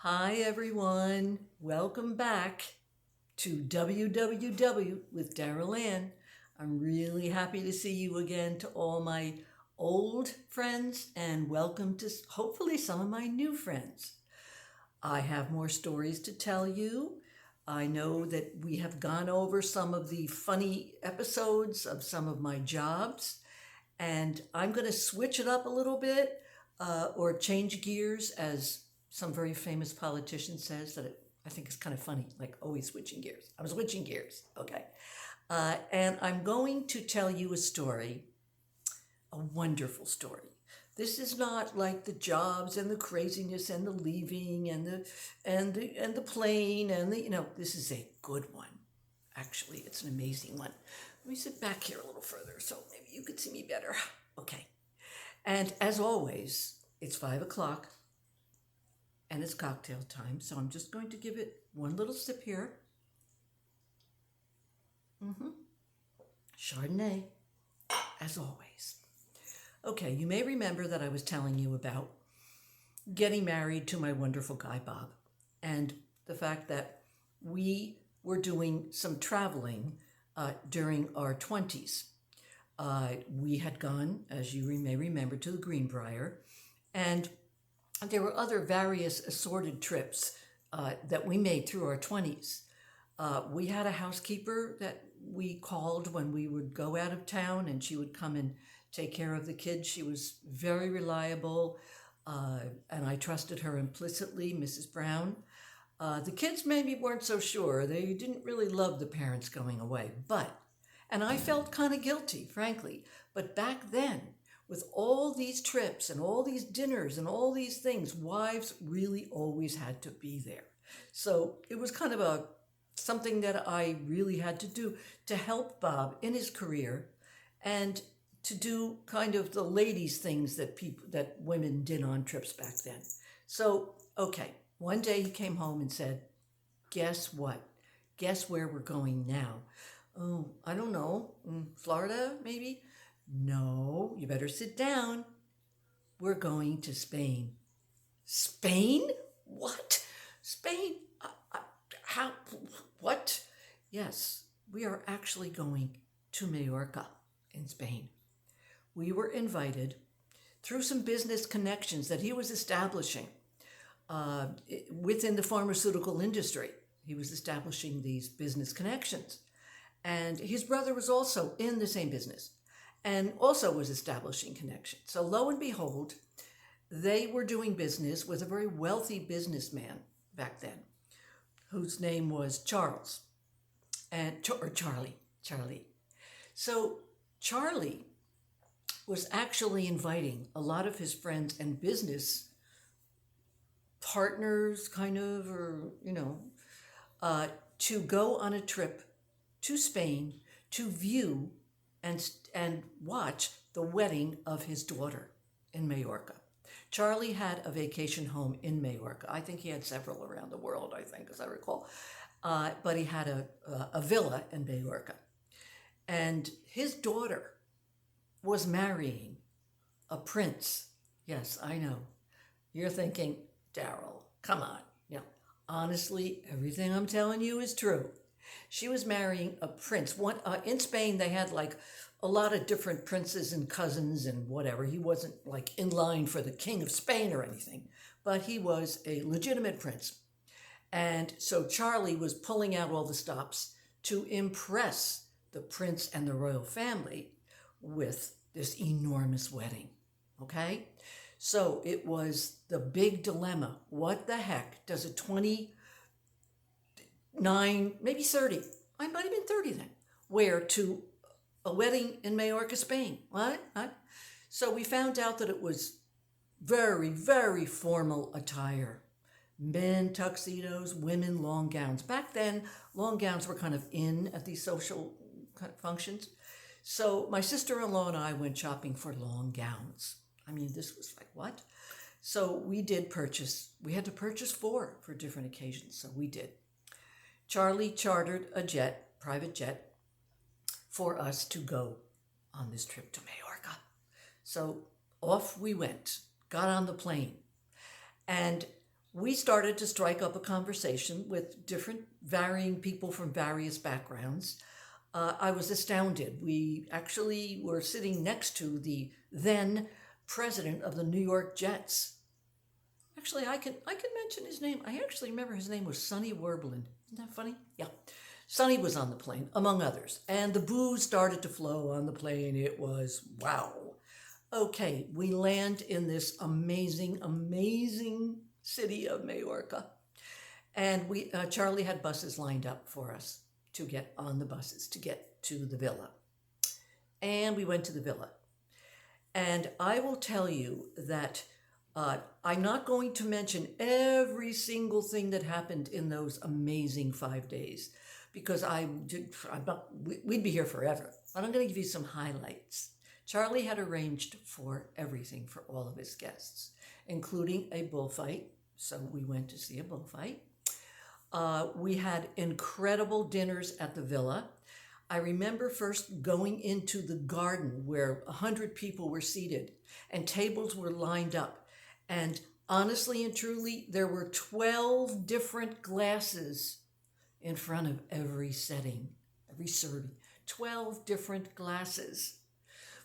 Hi, everyone. Welcome back to WWW with Daryl Ann. I'm really happy to see you again, to all my old friends, and welcome to hopefully some of my new friends. I have more stories to tell you. I know that we have gone over some of the funny episodes of some of my jobs, and I'm going to switch it up a little bit or change gears, as some very famous politician says that I think is kind of funny, like always switching gears. I'm switching gears, okay. And I'm going to tell you a story, a wonderful story. This is not like the jobs and the craziness and the leaving and the plane and the This is a good one. Actually, it's an amazing one. Let me sit back here a little further so maybe you could see me better. Okay. And as always, it's 5 o'clock and it's cocktail time. So I'm just going to give it one little sip here. Chardonnay, as always. Okay, you may remember that I was telling you about getting married to my wonderful guy, Bob, and the fact that we were doing some traveling during our 20s. We had gone, as you may remember, to the Greenbrier, and there were other various assorted trips that we made through our 20s. We had a housekeeper that we called when we would go out of town, and she would come and take care of the kids. She was very reliable, and I trusted her implicitly, Mrs. Brown. The kids maybe weren't so sure. They didn't really love the parents going away, and I felt kind of guilty, frankly. But back then, with all these trips and all these dinners and all these things, wives really always had to be there. So it was kind of something that I really had to do to help Bob in his career and to do kind of the ladies' things that women did on trips back then. So, okay, one day he came home and said, "Guess what? Guess where we're going now?" "Oh, I don't know. Florida, maybe?" "No, you better sit down. We're going to Spain." "Spain? What? Spain? How? What?" "Yes, we are actually going to Mallorca in Spain. We were invited through some business connections that he was establishing uh, within the pharmaceutical industry. He was establishing these business connections. And his brother was also in the same business and also was establishing connections. So lo and behold, they were doing business with a very wealthy businessman back then, whose name was Charles, or Charlie. So Charlie was actually inviting a lot of his friends and business partners, kind of, or, to go on a trip to Spain to view and watch the wedding of his daughter in Majorca. Charlie had a vacation home in Majorca. I think he had several around the world, I think, as I recall. But he had a villa in Majorca. And his daughter was marrying a prince. Yes, I know. You're thinking, "Daryl, come on." Honestly, everything I'm telling you is true. She was marrying a prince. In Spain, they had like a lot of different princes and cousins and whatever. He wasn't like in line for the king of Spain or anything, but he was a legitimate prince. And so Charlie was pulling out all the stops to impress the prince and the royal family with this enormous wedding. Okay? So it was the big dilemma. What the heck does a 29, maybe 30, I might have been 30 then, wear to a wedding in Majorca, Spain? What? So we found out that it was very, very formal attire. Men tuxedos, women long gowns. Back then, long gowns were kind of in at these social functions. So my sister-in-law and I went shopping for long gowns. I mean, this was like, what? So we did purchase. We had to purchase four for different occasions, so we did. Charlie chartered a private jet, for us to go on this trip to Majorca. So off we went, got on the plane, and we started to strike up a conversation with different varying people from various backgrounds. I was astounded. We actually were sitting next to the then president of the New York Jets. Actually, I can mention his name. I actually remember his name was Sonny Werblin. Isn't that funny? Yeah. Sonny was on the plane, among others, and the booze started to flow on the plane. It was wow. Okay, we land in this amazing, amazing city of Majorca, and we Charlie had buses lined up for us to get on the buses to get to the villa, and we went to the villa. And I will tell you that I'm not going to mention every single thing that happened in those amazing 5 days because we'd be here forever. But I'm going to give you some highlights. Charlie had arranged for everything for all of his guests, including a bullfight. So we went to see a bullfight. We had incredible dinners at the villa. I remember first going into the garden where 100 people were seated and tables were lined up. And honestly and truly, there were 12 different glasses in front of every setting, every serving. 12 different glasses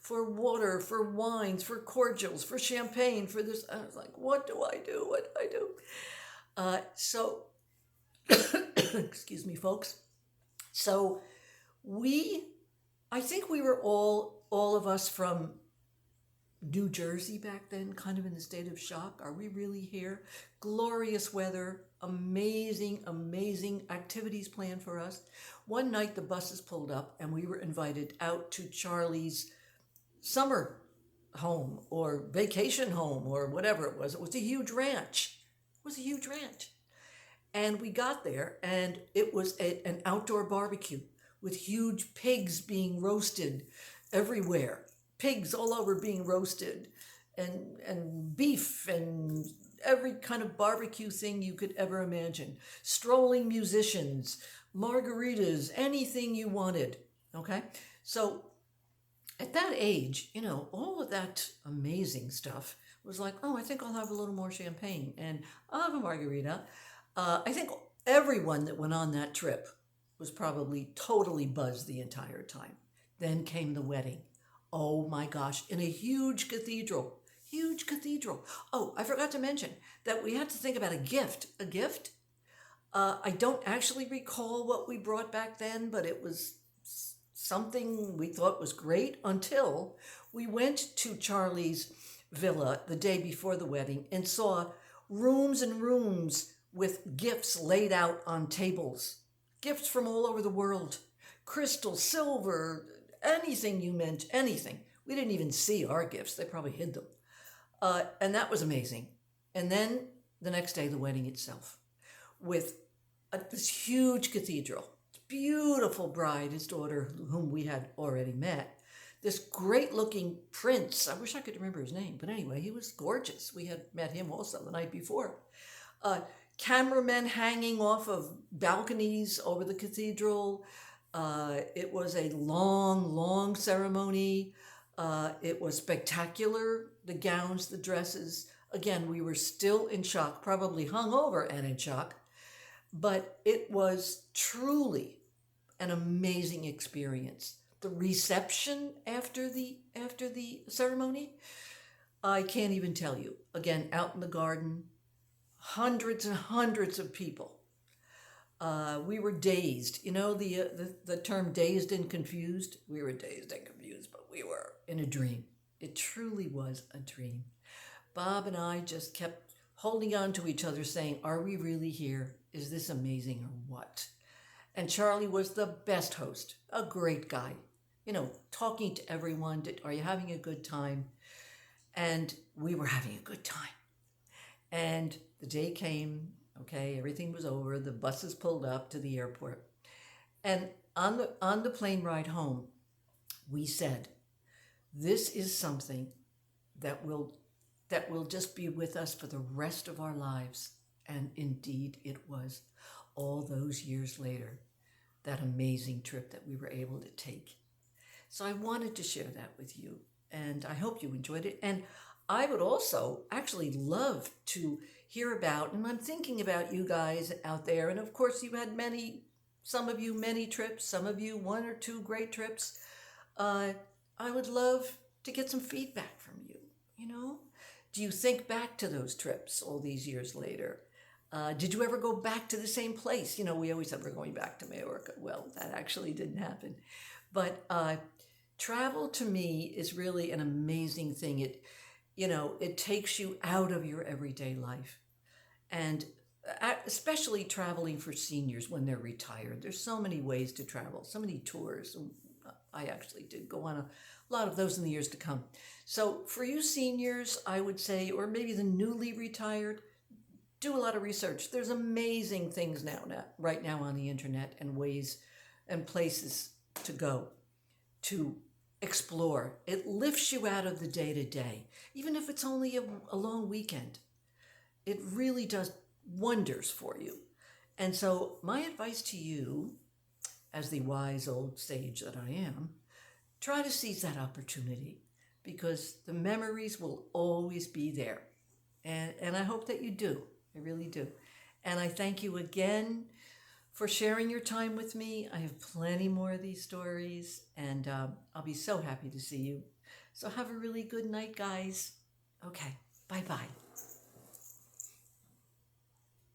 for water, for wines, for cordials, for champagne, for this. I was like, what do I do? What do I do? So, excuse me, folks. So I think we were all of us from New Jersey back then, kind of in a state of shock. Are we really here? Glorious weather, amazing, amazing activities planned for us. One night the buses pulled up and we were invited out to Charlie's summer home or vacation home or whatever it was. It was a huge ranch. It was a huge ranch. And we got there and it was an outdoor barbecue with huge pigs being roasted everywhere. Pigs all over being roasted and beef and every kind of barbecue thing you could ever imagine. Strolling musicians, margaritas, anything you wanted. Okay? So at that age, all of that amazing stuff was like, oh, I think I'll have a little more champagne and I'll have a margarita. I think everyone that went on that trip was probably totally buzzed the entire time. Then came the wedding. Oh my gosh, in a huge cathedral. Huge cathedral. Oh, I forgot to mention that we had to think about a gift. A gift? I don't actually recall what we brought back then, but it was something we thought was great until we went to Charlie's villa the day before the wedding and saw rooms and rooms with gifts laid out on tables. Gifts from all over the world. Crystal, silver, anything you meant, anything. We didn't even see our gifts. They probably hid them. And that was amazing. And then the next day, the wedding itself with this huge cathedral. Beautiful bride, his daughter, whom we had already met. This great-looking prince. I wish I could remember his name. But anyway, he was gorgeous. We had met him also the night before. Cameramen hanging off of balconies over the cathedral. It was a long, long ceremony. It was spectacular. The gowns, the dresses. Again, we were still in shock, probably hungover and in shock. But it was truly an amazing experience. The reception after the ceremony, I can't even tell you. Again, out in the garden, hundreds and hundreds of people. We were dazed. You know the term dazed and confused? We were dazed and confused, but we were in a dream. It truly was a dream. Bob and I just kept holding on to each other saying, are we really here? Is this amazing or what? And Charlie was the best host, a great guy. Talking to everyone, are you having a good time? And we were having a good time. And the day came, okay, everything was over. The buses pulled up to the airport. And on the plane ride home, we said, this is something that will just be with us for the rest of our lives. And indeed it was, all those years later, that amazing trip that we were able to take. So I wanted to share that with you, and I hope you enjoyed it. And I would also actually love to hear about, and I'm thinking about you guys out there, and of course, you had some of you many trips, some of you one or two great trips. Uh, I would love to get some feedback from you. You know, do you think back to those trips all these years later? Did you ever go back to the same place? You know, we always said we're going back to Majorca. Well, that actually didn't happen. But travel to me is really an amazing thing. It takes you out of your everyday life. And especially traveling for seniors when they're retired. There's so many ways to travel, so many tours. I actually did go on a lot of those in the years to come. So for you seniors, I would say, or maybe the newly retired, do a lot of research. There's amazing things right now on the internet, and ways and places to go, to explore. It lifts you out of the day to day, even if it's only a long weekend. It really does wonders for you. And so, my advice to you, as the wise old sage that I am, try to seize that opportunity, because the memories will always be there. And I hope that you do. I really do. And I thank you again for sharing your time with me. I have plenty more of these stories, and I'll be so happy to see you. So have a really good night, guys. Okay, bye bye.